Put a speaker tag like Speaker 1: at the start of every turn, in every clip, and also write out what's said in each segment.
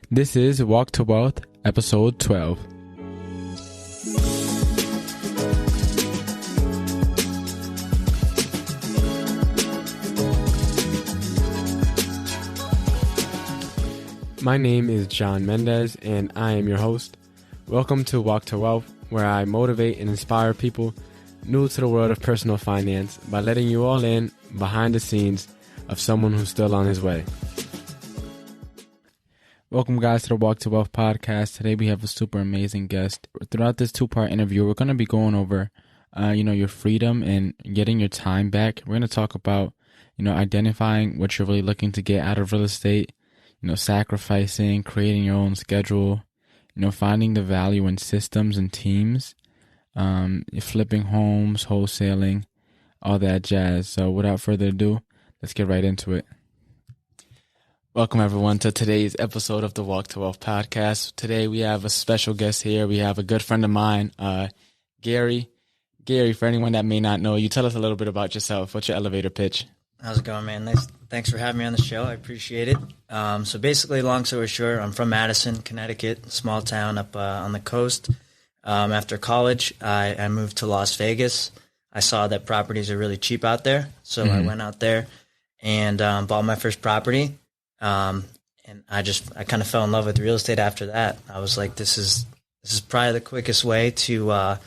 Speaker 1: This is Walk to Wealth, episode 12. My name is John Mendez, and I am your host. Welcome to Walk to Wealth, where I motivate and inspire people new to the world of personal finance by letting you all in behind the scenes of someone who's still on his way. Welcome, guys, to the Walk to Wealth podcast. Today we have a super amazing guest. Throughout this two-part interview, we're going to be going over, your freedom and getting your time back. We're going to talk about, identifying what you're really looking to get out of real estate, sacrificing, creating your own schedule, finding the value in systems and teams, flipping homes, wholesaling, all that jazz. So without further ado, let's get right into it. Welcome, everyone, to today's episode of the Walk to Wealth podcast. Today, we have a special guest here. We have a good friend of mine, Gary. Gary, for anyone that may not know you, tell us a little bit about yourself. What's your elevator pitch?
Speaker 2: How's it going, man? Thanks for having me on the show. I appreciate it. So basically, long story short, I'm from Madison, Connecticut, small town up on the coast. After college, I moved to Las Vegas. I saw that properties are really cheap out there, so I went out there and bought my first property. And I kind of fell in love with real estate after that. I was like, this is probably the quickest way to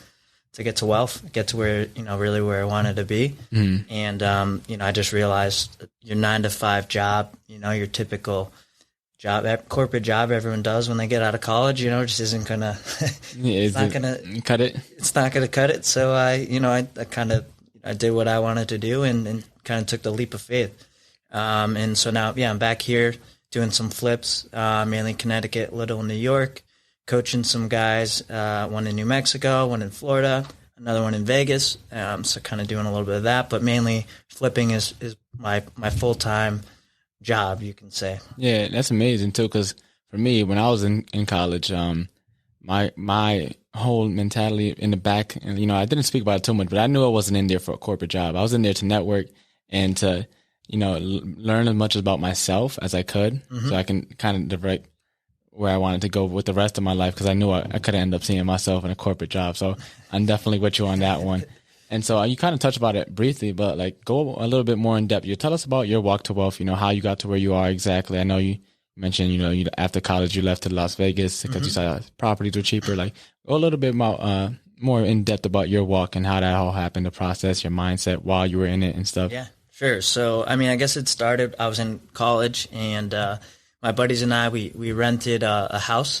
Speaker 2: get to wealth, get to where, really where I wanted to be. And, I just realized your 9-to-5 job, your typical job, corporate job everyone does when they get out of college, just isn't going to, it's not going to
Speaker 1: cut it.
Speaker 2: It's not going to cut it. So I did what I wanted to do and kind of took the leap of faith. And so now, I'm back here doing some flips, mainly Connecticut, little in New York, coaching some guys, one in New Mexico, one in Florida, another one in Vegas. So kind of doing a little bit of that, but mainly flipping is my full-time job, you can say.
Speaker 1: Yeah, that's amazing too. Cause for me, when I was in college, my whole mentality in the back, and, I didn't speak about it too much, but I knew I wasn't in there for a corporate job. I was in there to network and to, learn as much about myself as I could, so I can kind of direct where I wanted to go with the rest of my life, because I knew I could end up seeing myself in a corporate job. So I'm definitely with you on that one. And so you kind of touched about it briefly, but go a little bit more in depth. You tell us about your walk to wealth, how you got to where you are exactly. I know you mentioned, after college you left to Las Vegas because you saw properties were cheaper. Go a little bit more in depth about your walk and how that all happened, the process, your mindset while you were in it and stuff.
Speaker 2: Yeah. Sure. So, I guess it started, I was in college, and my buddies and I, we rented a house.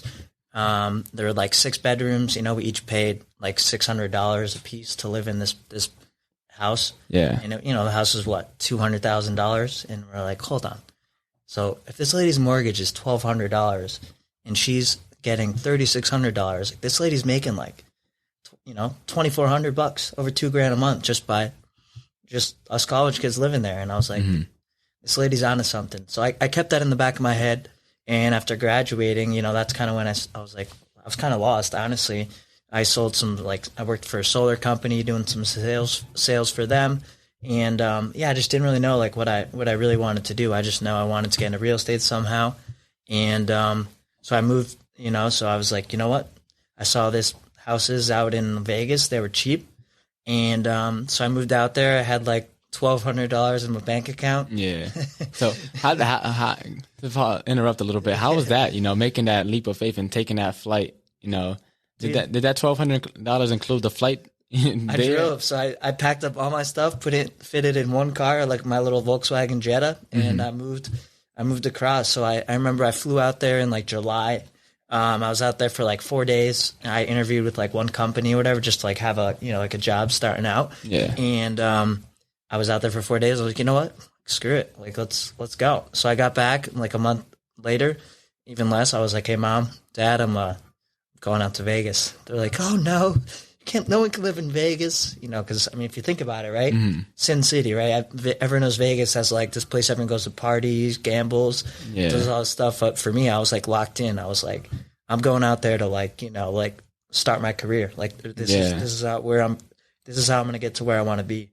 Speaker 2: There were 6 bedrooms. We each paid $600 a piece to live in this house.
Speaker 1: Yeah.
Speaker 2: And, the house was what, $200,000? And we're like, hold on. So if this lady's mortgage is $1,200 and she's getting $3,600, this lady's making $2,400, over $2,000 a month just us college kids living there. And I was like, this lady's onto something. So I kept that in the back of my head. And after graduating, that's kind of when I was kind of lost, honestly. I sold some, I worked for a solar company doing some sales for them. And, I just didn't really know what I really wanted to do. I just know I wanted to get into real estate somehow. And, so I moved, so I was like, you know what? I saw this houses out in Vegas. They were cheap. And so I moved out there. I had $1,200 in my bank account.
Speaker 1: Yeah. So how if I interrupt a little bit, how was that, making that leap of faith and taking that flight, did that $1,200 include the flight?
Speaker 2: I drove. So I packed up all my stuff, fit it in one car, my little Volkswagen Jetta, and I moved across. So I remember I flew out there in July. I was out there for 4 days. I interviewed with one company or whatever, just to have a, a job starting out.
Speaker 1: Yeah.
Speaker 2: And, I was out there for 4 days. I was like, you know what? Screw it. Let's go. So I got back a month later, even less. I was like, hey, Mom, Dad, I'm going out to Vegas. They're like, oh no, no one can live in Vegas, because if you think about it, right? Sin City, right? Everyone knows Vegas has this place everyone goes to parties, gambles, does all this stuff. But for me, I was locked in. I was like, I'm going out there to start my career. This is how I'm going to get to where I want to be.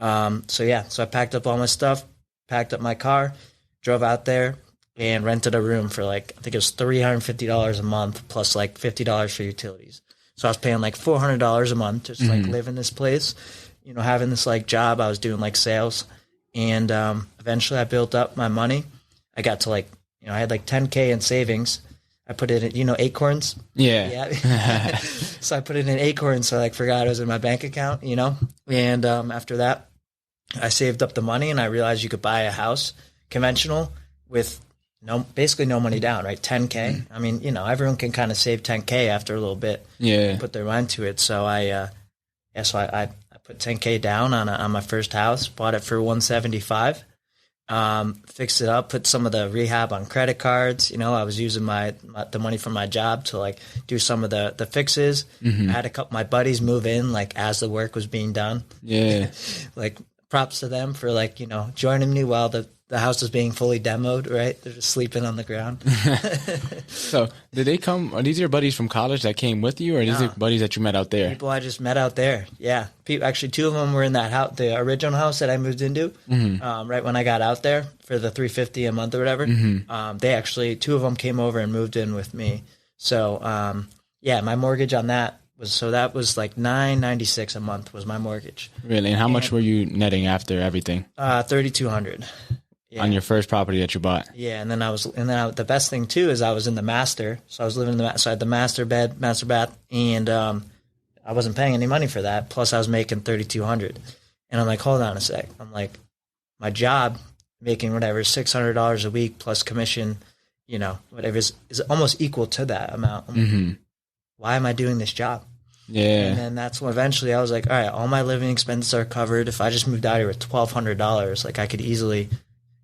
Speaker 2: So I packed up all my stuff, packed up my car, drove out there, and rented a room for like, I think it was $350 a month plus like $50 for utilities. So I was paying like $400 a month just like live in this place, you know, having this like job. I was doing like sales, and eventually I built up my money. I got to like, you know, I had like 10K in savings. I put it in, you know, Acorns.
Speaker 1: Yeah.
Speaker 2: So I put it in Acorns. So I like forgot it was in my bank account, you know, and after that I saved up the money, and I realized you could buy a house conventional with basically no money down, right? 10K. I mean, you know, everyone can kind of save 10K after a little bit.
Speaker 1: Yeah.
Speaker 2: Put their mind to it. So I put 10K down on my first house, bought it for 175. Fixed it up, put some of the rehab on credit cards. You know, I was using the money from my job to like do some of the fixes. I had a couple of my buddies move in like as the work was being done.
Speaker 1: Yeah.
Speaker 2: Like props to them for like, you know, joining me while the house is being fully demoed, right? They're just sleeping on the ground.
Speaker 1: So did they come? Are these your buddies from college that came with you, or are these your buddies that you met out there?
Speaker 2: People I just met out there. Yeah. Actually, two of them were in that house, the original house that I moved into, right when I got out there for the $350 a month or whatever. They actually, two of them came over and moved in with me. So, yeah, my mortgage on that was like $996 a month was my mortgage.
Speaker 1: Really? And how much were you netting after everything?
Speaker 2: $3,200. Yeah.
Speaker 1: On your first property that you bought.
Speaker 2: Yeah, and then the best thing too is I was in the master, so I was living in so I had the master bed, master bath, and I wasn't paying any money for that. Plus, I was making $3,200, and I'm like, hold on a sec. I'm like, my job making whatever $600 a week plus commission, you know, whatever is almost equal to that amount. Why am I doing this job?
Speaker 1: Yeah.
Speaker 2: And then that's when eventually I was like, all right, all my living expenses are covered. If I just moved out here with $1,200, like I could easily.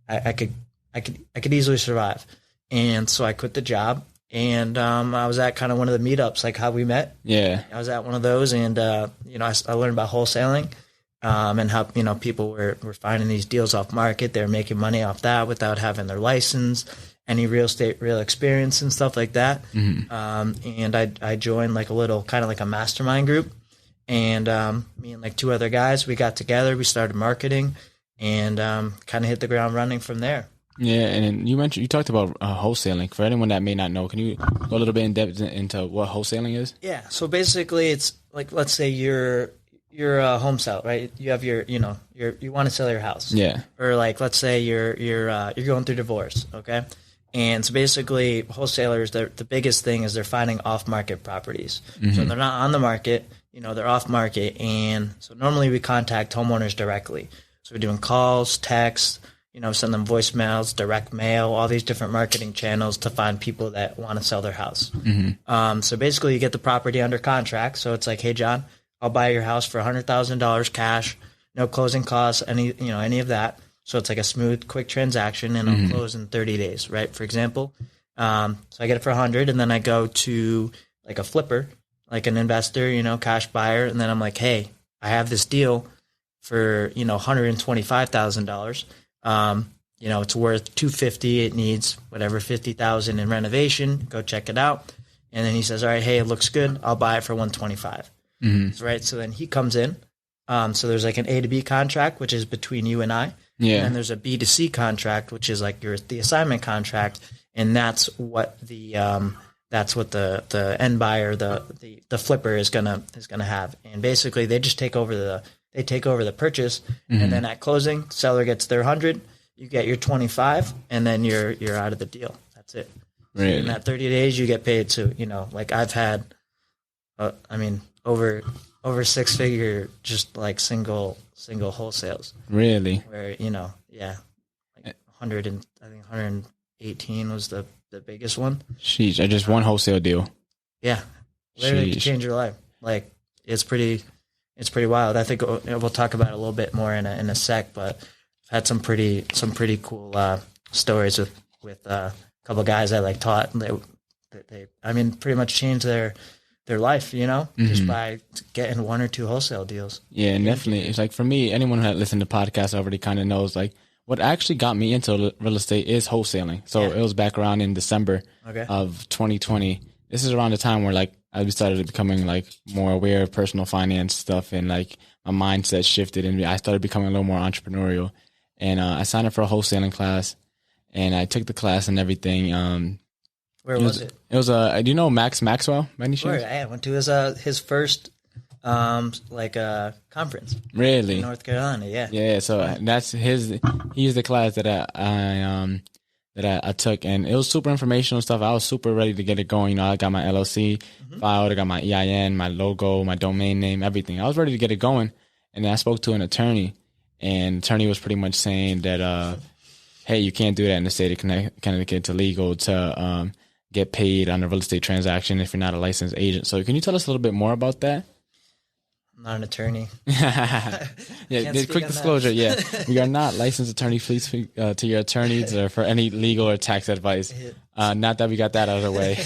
Speaker 2: I could easily survive. And so I quit the job, and I was at kind of one of the meetups, like how we met.
Speaker 1: Yeah.
Speaker 2: I was at one of those, and you know, I learned about wholesaling, and how, you know, people were finding these deals off market. They're making money off that without having their license, any real experience and stuff like that. And I joined like a little kind of like a mastermind group, and me and like two other guys, we got together, we started marketing, and kind of hit the ground running from there.
Speaker 1: Yeah, and you talked about wholesaling. For anyone that may not know, can you go a little bit in depth into what wholesaling is?
Speaker 2: Yeah, so basically it's like, let's say you're a home sale, right? You have you want to sell your house. Yeah. Or like, let's say you're going through divorce, okay? And so basically wholesalers, the biggest thing is they're finding off-market properties. So they're not on the market, you know, they're off-market. And so normally we contact homeowners directly. So we're doing calls, texts, you know, send them voicemails, direct mail, all these different marketing channels to find people that want to sell their house. So basically you get the property under contract. So it's like, hey, John, I'll buy your house for $100,000 cash, no closing costs, any of that. So it's like a smooth, quick transaction, and I'll close in 30 days, right? For example. So I get it for 100, and then I go to like a flipper, like an investor, you know, cash buyer. And then I'm like, hey, I have this deal for, you know, $125,000. You know, it's worth $250. It needs whatever, $50,000 in renovation. Go check it out. And then he says, all right, hey, it looks good. I'll buy it for $125. Right. So then he comes in. So there's like an A to B contract, which is between you and I. Yeah. And then there's a B to C contract, which is like the assignment contract. And that's what the end buyer, the flipper is gonna have. And basically they just take over the purchase, and then at closing, seller gets their 100, you get your 25, and then you're out of the deal. That's it. Really? So in that 30 days, you get paid to, you know, like I've had, over six-figure, just like single wholesales. Really? Where, you know, yeah, like 118 was the biggest one.
Speaker 1: Sheesh, I just one wholesale deal.
Speaker 2: Yeah, literally can change your life. Like it's pretty wild. I think we'll talk about it a little bit more in a sec, but I've had some pretty cool stories with a couple of guys I like taught. They pretty much changed their life, you know, just by getting one or two wholesale deals. Yeah,
Speaker 1: and definitely. It's like for me, anyone who had listened to podcasts already kind of knows like what actually got me into real estate is wholesaling. So it was back around in December of 2020. This is around the time where like I started becoming like more aware of personal finance stuff, and like my mindset shifted and I started becoming a little more entrepreneurial. And I signed up for a wholesaling class, and I took the class and everything.
Speaker 2: Where was it?
Speaker 1: It was do you know Max Maxwell by any chance?
Speaker 2: Sure, I went to his first conference.
Speaker 1: Really?
Speaker 2: In North Carolina, yeah.
Speaker 1: Yeah, so that's he's the class that I took, and it was super informational stuff. I was super ready to get it going. You know, I got my LLC filed, I got my EIN, my logo, my domain name, everything. I was ready to get it going, and then I spoke to an attorney, and the attorney was pretty much saying that, hey, you can't do that in the state of Connecticut. It's illegal to get paid on a real estate transaction if you're not a licensed agent. So can you tell us a little bit more about that?
Speaker 2: I'm not an attorney.
Speaker 1: Yeah, quick disclosure. Yeah, we are not licensed attorneys. Please speak to your attorneys or for any legal or tax advice. Not that we got that out of the way.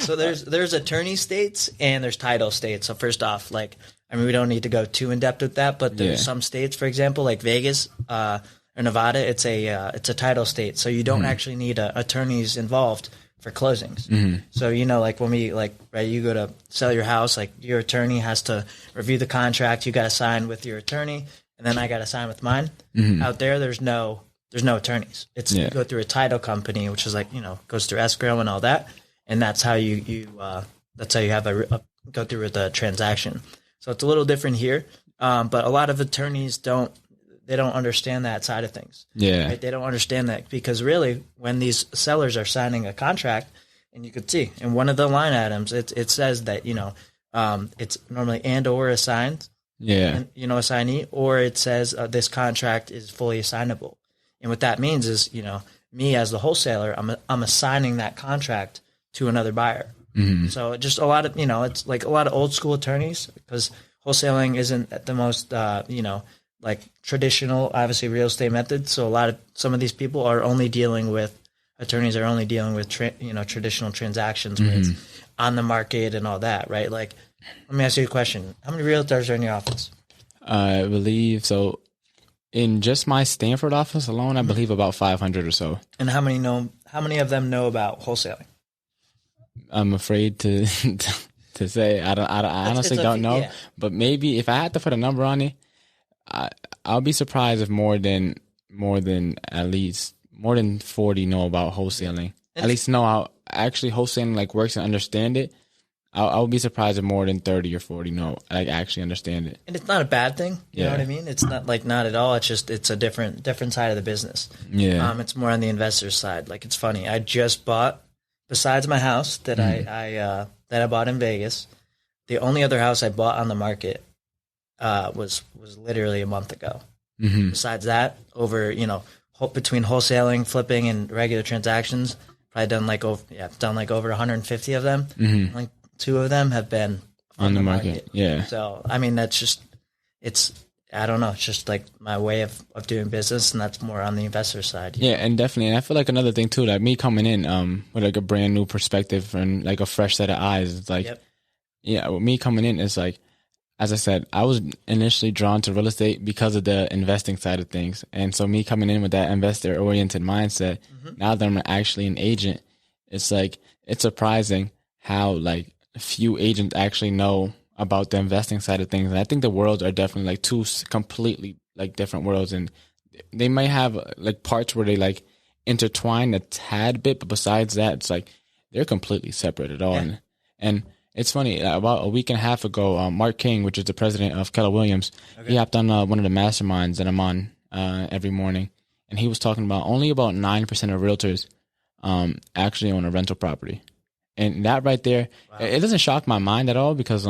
Speaker 2: So there's attorney states and there's title states. So first off, we don't need to go too in depth with that, but there's some states, for example, like Vegas or Nevada, it's a title state, so you don't actually need attorneys involved for closings. So, when you go to sell your house, your attorney has to review the contract. You got to sign with your attorney, and then I got to sign with mine. Out there's no attorneys. You go through a title company, which is goes through escrow and all that. And that's how you have go through with the transaction. So it's a little different here. But a lot of attorneys don't understand that side of things. Yeah. Right? They don't understand that because really when these sellers are signing a contract, and you could see in one of the line items, it says that, it's normally and or assigned, assignee, or it says this contract is fully assignable. And what that means is, me as the wholesaler, I'm assigning that contract to another buyer. So just a lot of, it's like a lot of old school attorneys, because wholesaling isn't the most, traditional, obviously, real estate method. So some of these people are only dealing with traditional transactions where it's on the market and all that, right? Let me ask you a question. How many realtors are in your office?
Speaker 1: I believe so. In just my Stanford office alone, I believe about 500 or so.
Speaker 2: And how many of them know about wholesaling?
Speaker 1: I'm afraid to say. I honestly don't know. Yeah. But maybe if I had to put a number on it, I'll be surprised if more than 40 know about wholesaling. At least know how actually wholesaling works and understand it. I'll be surprised if more than 30 or 40 know actually understand it.
Speaker 2: And it's not a bad thing. You know what I mean? It's not not at all. It's just it's a different side of the business. Yeah. It's more on the investor side. It's funny. I just bought, besides my house that I bought in Vegas, the only other house I bought on the market was literally a month ago. Besides that, over between wholesaling, flipping, and regular transactions, probably done over 150 of them. 2 of them have been on the market. Yeah. So that's just I don't know. It's just my way of doing business, and that's more on the investor side.
Speaker 1: Yeah, and definitely. And I feel another thing too, that me coming in with a brand new perspective and a fresh set of eyes, it's with me coming in, it's as I said, I was initially drawn to real estate because of the investing side of things. And so me coming in with that investor-oriented mindset, now that I'm actually an agent, it's it's surprising how few agents actually know about the investing side of things. And I think the worlds are definitely two completely different worlds. And they might have parts where they intertwine a tad bit, but besides that, it's they're completely separate at all. Yeah. And it's funny, about a week and a half ago, Mark King, which is the president of Keller Williams, he hopped on one of the masterminds that I'm on every morning, and he was talking about only about 9% of realtors actually own a rental property. And that right there, it doesn't shock my mind at all, because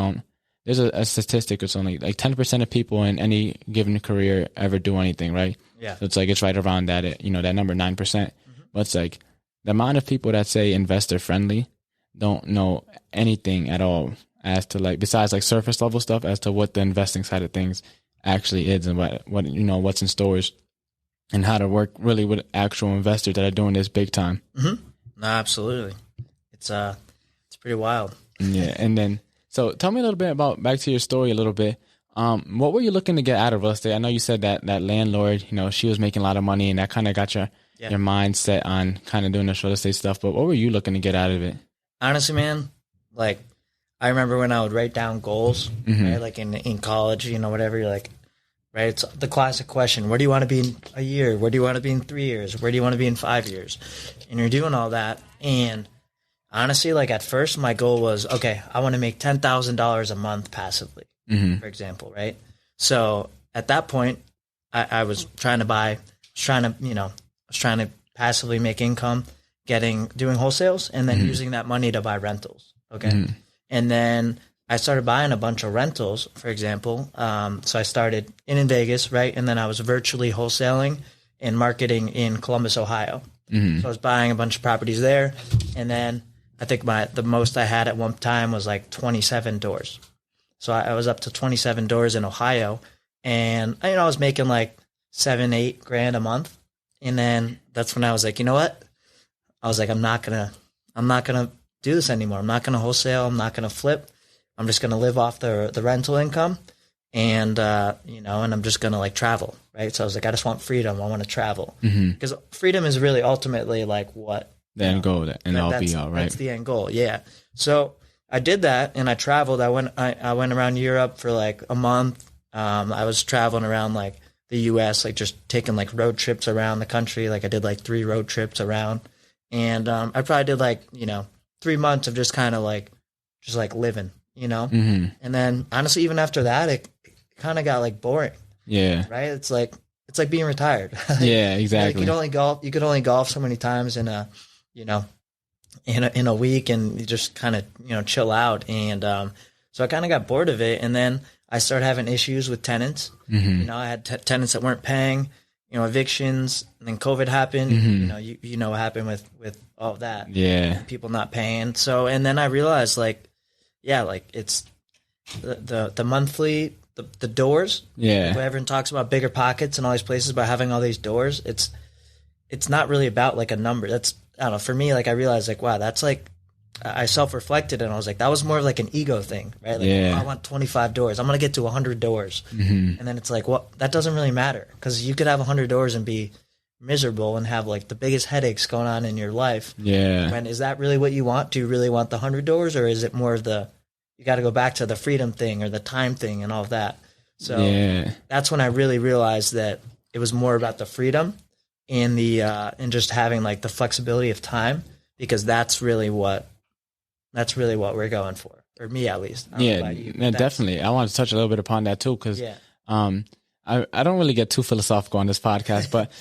Speaker 1: there's a statistic, it's only 10% of people in any given career ever do anything, right? Yeah. So it's right around that, that number, 9%. But it's the amount of people that say investor friendly don't know anything at all as to besides surface level stuff as to what the investing side of things actually is, and what what's in stores, and how to work really with actual investors that are doing this big time.
Speaker 2: No, absolutely. It's pretty wild.
Speaker 1: Yeah. And then, so tell me a little bit about, back to your story a little bit. What were you looking to get out of real estate? I know you said that landlord, she was making a lot of money, and that kind of got your mind set on kind of doing the real estate stuff. But what were you looking to get out of it?
Speaker 2: Honestly, man, I remember when I would write down goals, right? In college, whatever, you're right? It's the classic question. Where do you want to be in a year? Where do you want to be in 3 years? Where do you want to be in 5 years? And you're doing all that. And honestly, like at first my goal was, okay, I want to make $10,000 a month passively, for example, right? So at that point, I was trying to passively make income, doing wholesales, and then using that money to buy rentals. Okay. And then I started buying a bunch of rentals, for example. So I started in Vegas, right? And then I was virtually wholesaling and marketing in Columbus, Ohio. So I was buying a bunch of properties there. And then I think the most I had at one time was like 27 doors. So I was up to 27 doors in Ohio. And I was making like $7,000-8,000 a month. And then that's when I was like, you know what? I was like, I'm not gonna do this anymore. I'm not gonna wholesale. I'm not gonna flip. I'm just gonna live off the rental income, and and I'm just gonna like travel, right? So I was like, I just want freedom. I want to travel because freedom is really ultimately like what
Speaker 1: the end goal, and I'll be all right.
Speaker 2: That's the end goal, yeah. So I did that, and I traveled. I went around Europe for like a month. I was traveling around like the U.S., like just taking like road trips around the country. Like I did like 3 road trips around, and I probably did like 3 months of just kind of like just like living, and then honestly, even after that, it kind of got like boring.
Speaker 1: Yeah,
Speaker 2: right. It's like being retired.
Speaker 1: Yeah, exactly.
Speaker 2: You could only golf so many times in a in a week, and you just kind of chill out. And so I kind of got bored of it, and then I started having issues with tenants. I had tenants that weren't paying, evictions, and then COVID happened. You know what happened with all of that.
Speaker 1: Yeah.
Speaker 2: People not paying. So, and then I realized like it's the monthly, the doors.
Speaker 1: Yeah.
Speaker 2: Everyone talks about bigger pockets and all these places about having all these doors. It's not really about like a number. That's, I don't know, for me, like I realized like, wow, that's like, I self-reflected and I was like, that was more of like an ego thing, right? Like,
Speaker 1: yeah.
Speaker 2: I want 25 doors. I'm going to get to 100 doors. And then it's like, well, that doesn't really matter because you could have 100 doors and be miserable and have like the biggest headaches going on in your life.
Speaker 1: Yeah.
Speaker 2: And is that really what you want? Do you really want the 100 doors, or is it more of you got to go back to the freedom thing or the time thing and all of that? So that's when I really realized that it was more about the freedom and and just having like the flexibility of time, because that's really what we're going for, or me at least.
Speaker 1: Definitely. I want to touch a little bit upon that too, because I don't really get too philosophical on this podcast, but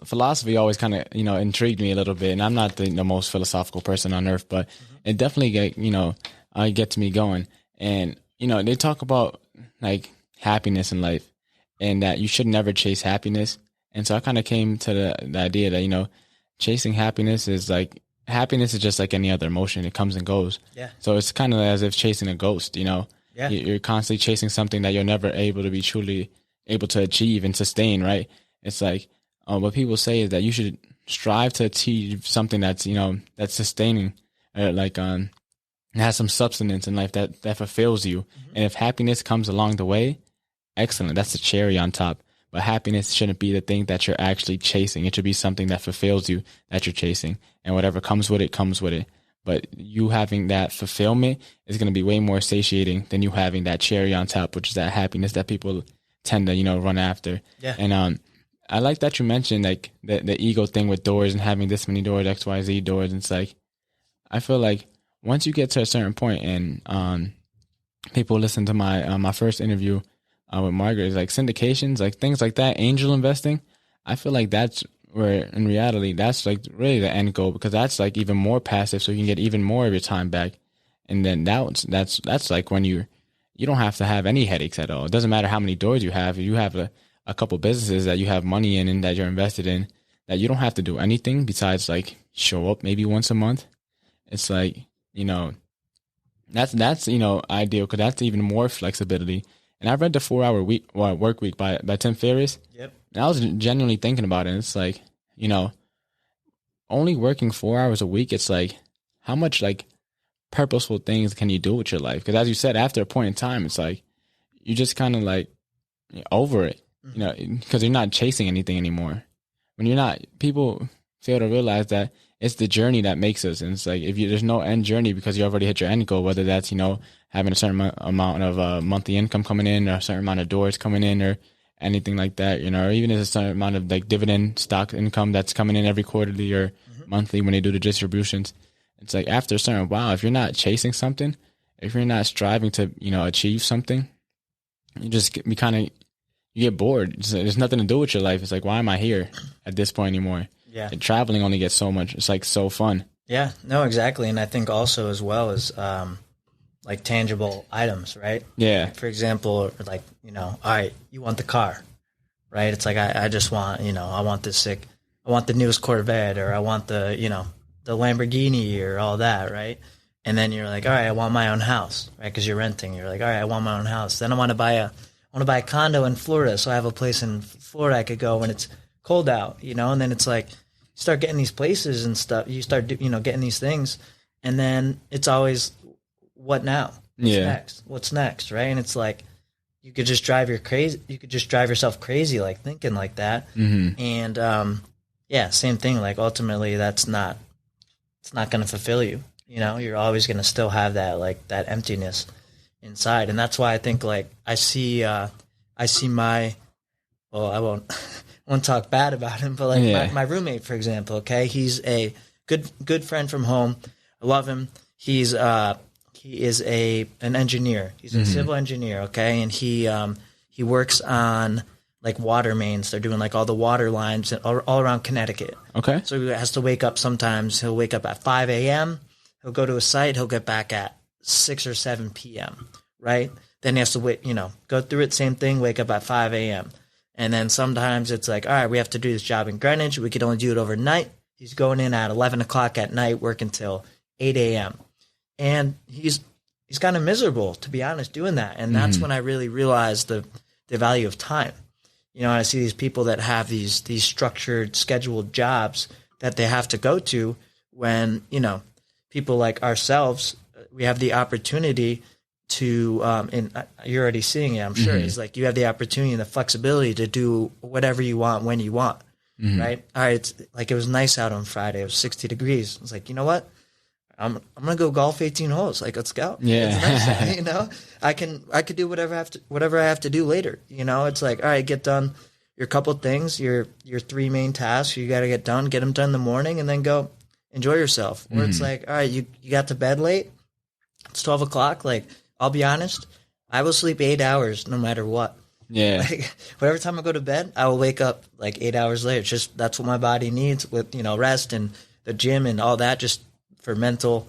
Speaker 1: philosophy always kind of intrigued me a little bit, and I'm not the most philosophical person on earth, but it definitely gets me going. And they talk about like happiness in life, and that you should never chase happiness. And so I kind of came to the idea that chasing happiness is just like any other emotion. It comes and goes. Yeah. So it's kind of as if chasing a ghost, Yeah. You're constantly chasing something that you're never able to be truly able to achieve and sustain, right? It's like what people say is that you should strive to achieve something that's, that's sustaining, has some substance in life that fulfills you. And if happiness comes along the way, excellent. That's the cherry on top. But happiness shouldn't be the thing that you're actually chasing. It should be something that fulfills you that you're chasing. And whatever comes with it, comes with it. But you having that fulfillment is going to be way more satiating than you having that cherry on top, which is that happiness that people tend to, run after. Yeah. And I like that you mentioned like the ego thing with doors and having this many doors, XYZ doors. And it's like, I feel like once you get to a certain point, and people listen to my first interview with Margaret, is like syndications, like things like that, angel investing. I feel like that's where in reality, that's like really the end goal, because that's like even more passive, so you can get even more of your time back. And then that's like when you don't have to have any headaches at all. It doesn't matter how many doors you have. You have a couple businesses that you have money in and that you're invested in, that you don't have to do anything besides like show up maybe once a month. It's like, that's ideal, because that's even more flexibility. And I read the 4-Hour Work Week by Tim Ferriss. Yep. And I was genuinely thinking about it. And it's like, only working 4 hours a week, it's like, how much like purposeful things can you do with your life? Because as you said, after a point in time, it's like, you just kind of like over it, because you're not chasing anything anymore. When you're not, people fail to realize that it's the journey that makes us. And it's like, there's no end journey because you already hit your end goal, whether that's, having a certain amount of monthly income coming in, or a certain amount of doors coming in, or anything like that, or even if it's a certain amount of like dividend stock income that's coming in every quarterly or monthly when they do the distributions. It's like after a certain while, if you're not chasing something, if you're not striving to, achieve something, you get bored. There's nothing to do with your life. It's like, why am I here at this point anymore?
Speaker 2: Yeah.
Speaker 1: And traveling only gets so much. It's like so fun.
Speaker 2: Yeah, no, exactly. And I think also as well as like tangible items, right?
Speaker 1: Yeah.
Speaker 2: Like for example, like, all right, you want the car, right? It's like, I just want, I want I want the newest Corvette, or I want the Lamborghini or all that, right? And then you're like, all right, I want my own house, right? Because you're renting. You're like, all right, I want my own house. Then I want to buy a condo in Florida, so I have a place in Florida I could go when it's cold out, And then it's like, you start getting these places and stuff. You start, getting these things, and then it's always, what now? What's next, right? And it's like, you could just drive yourself crazy, like thinking like that. And same thing. Like ultimately, it's not going to fulfill you. You're always going to still have that emptiness inside, and that's why I think like I see my, well, I won't talk bad about him, but like my roommate, for example. Okay, he's a good friend from home. I love him. He is an engineer. He's a civil engineer. Okay, and he works on like water mains. They're doing like all the water lines all around Connecticut.
Speaker 1: Okay.
Speaker 2: So he has to wake up sometimes. He'll wake up at 5 a.m. He'll go to a site. He'll get back at 6 or 7 p.m. Right? Then he has to wait, go through it. Same thing. Wake up at 5 a.m. And then sometimes it's like, all right, we have to do this job in Greenwich. We could only do it overnight. He's going in at 11 o'clock at night, working till 8 a.m. And he's kind of miserable, to be honest, doing that. And that's when I really realized the value of time. I see these people that have these structured, scheduled jobs that they have to go to when, people like ourselves, we have the opportunity to, and you're already seeing it, I'm sure. It's like you have the opportunity and the flexibility to do whatever you want when you want, right? All right, it's like it was nice out on Friday. It was 60 degrees. It's like, you know what? I'm gonna go golf 18 holes. Like, let's go.
Speaker 1: Yeah,
Speaker 2: it's nice, I could do whatever I have to do later. It's like, all right, get done your couple things, your 3 main tasks. You got to get them done in the morning, and then go enjoy yourself. Or it's like, all right, you got to bed late. It's 12 o'clock. Like, I'll be honest, I will sleep 8 hours no matter what.
Speaker 1: Yeah.
Speaker 2: Like, whatever time I go to bed, I will wake up like 8 hours later. It's just, that's what my body needs with, rest and the gym and all that, just for mental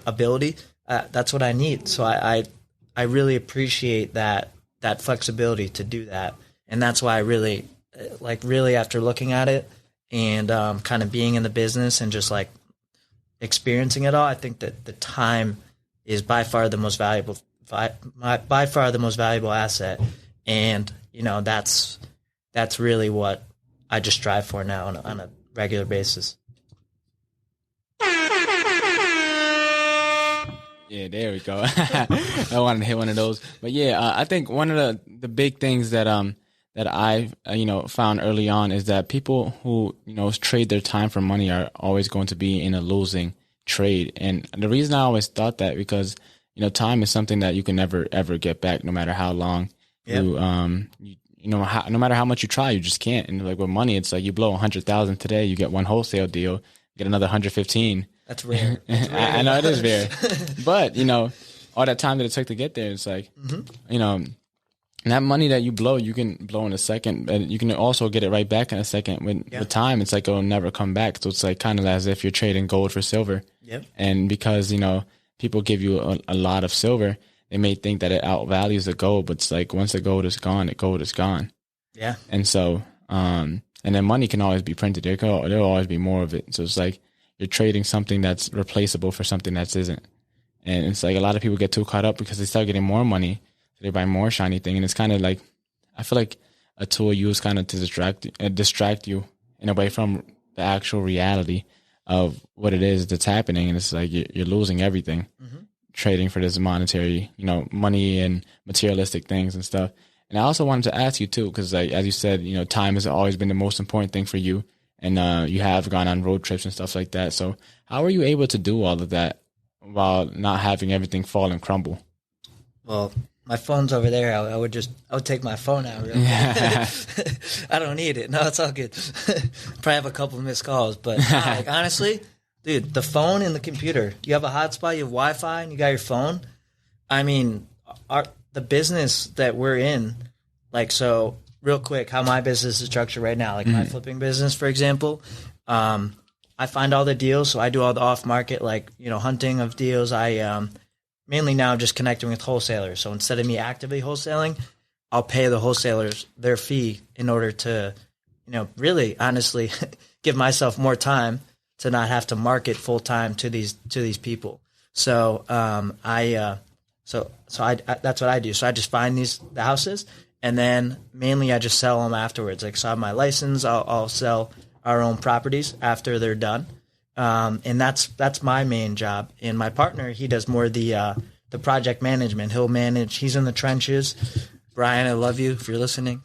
Speaker 2: ability. That's what I need. So I really appreciate that flexibility to do that. And that's why I really after looking at it and kind of being in the business and just like experiencing it all, I think that the time is by far the most valuable asset. And, that's really what I just strive for now on a regular basis.
Speaker 1: Yeah, there we go. I wanted to hit one of those, but yeah, I think one of the big things that I've found early on is that people who trade their time for money are always going to be in a losing trade. And the reason I always thought that, because time is something that you can never ever get back, no matter how long no matter how much you try, you just can't. And like with money, it's like you blow 100,000 today, you get one wholesale deal, get another 115.
Speaker 2: That's rare.
Speaker 1: I know it is rare, but all that time that it took to get there, it's like, that money that you blow, you can blow in a second, and you can also get it right back in a second. With time, it's like it'll never come back. So it's like kind of as if you're trading gold for silver.
Speaker 2: Yep.
Speaker 1: And because people give you a lot of silver, they may think that it outvalues the gold, but it's like once the gold is gone, the gold is gone.
Speaker 2: Yeah.
Speaker 1: And so, and then money can always be printed. There'll always be more of it. So it's like you're trading something that's replaceable for something that isn't. And it's like a lot of people get too caught up because they start getting more money, so they buy more shiny thing. And it's kind of like, I feel like a tool used kind of to distract you in a way from the actual reality of what it is that's happening. And it's like you're losing everything trading for this monetary, money and materialistic things and stuff. And I also wanted to ask you too, because like, as you said, time has always been the most important thing for you. and you have gone on road trips and stuff like that. So how are you able to do all of that while not having everything fall and crumble?
Speaker 2: Well, my phone's over there. I would take my phone out. Real quick. I don't need it. No, it's all good. Probably have a couple of missed calls, but like, honestly, dude, the phone and the computer. You have a hotspot, you have Wi-Fi, and you got your phone. I mean, the business that we're in, like, so real quick, how my business is structured right now, like my flipping business, for example. I find all the deals, so I do all the off-market, like, hunting of deals. I mainly now just connecting with wholesalers. So instead of me actively wholesaling, I'll pay the wholesalers their fee in order to, really honestly give myself more time to not have to market full time to these people. So that's what I do. So I just find the houses, and then mainly I just sell them afterwards. Like, so I have my license. I'll sell our own properties after they're done. And that's my main job. And my partner, he does more the project management. He'll manage. He's in the trenches. Brian, I love you if you're listening.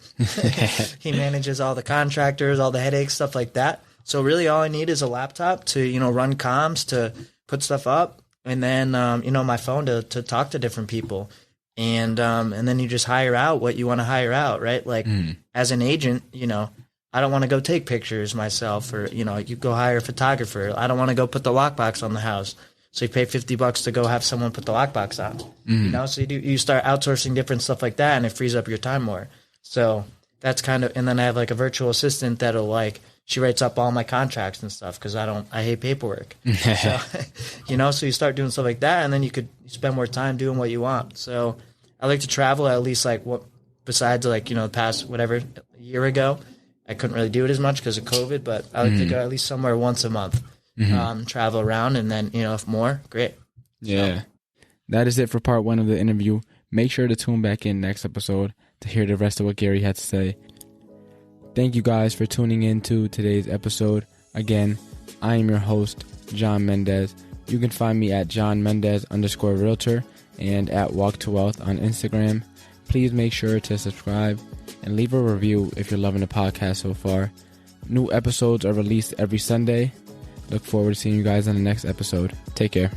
Speaker 2: He manages all the contractors, all the headaches, stuff like that. So really, all I need is a laptop to run comms, to put stuff up, and then my phone to talk to different people. And then you just hire out what you want to hire out, right? Like as an agent, I don't want to go take pictures myself, or, you go hire a photographer. I don't want to go put the lockbox on the house. So you pay $50 to go have someone put the lockbox on, so you start outsourcing different stuff like that, and it frees up your time more. So that's and then I have like a virtual assistant that'll she writes up all my contracts and stuff, because I hate paperwork. So, so you start doing stuff like that, and then you spend more time doing what you want. So I like to travel at least besides the past, whatever, a year ago. I couldn't really do it as much because of COVID, but I like to go at least somewhere once a month, travel around, and then, if more, great.
Speaker 1: Yeah. So. That is it for part 1 of the interview. Make sure to tune back in next episode to hear the rest of what Gary had to say. Thank you guys for tuning in to today's episode. Again, I am your host, John Mendez. You can find me at JohnMendez_Realtor and at Walk to Wealth on Instagram. Please make sure to subscribe and leave a review if you're loving the podcast so far. New episodes are released every Sunday. Look forward to seeing you guys on the next episode. Take care.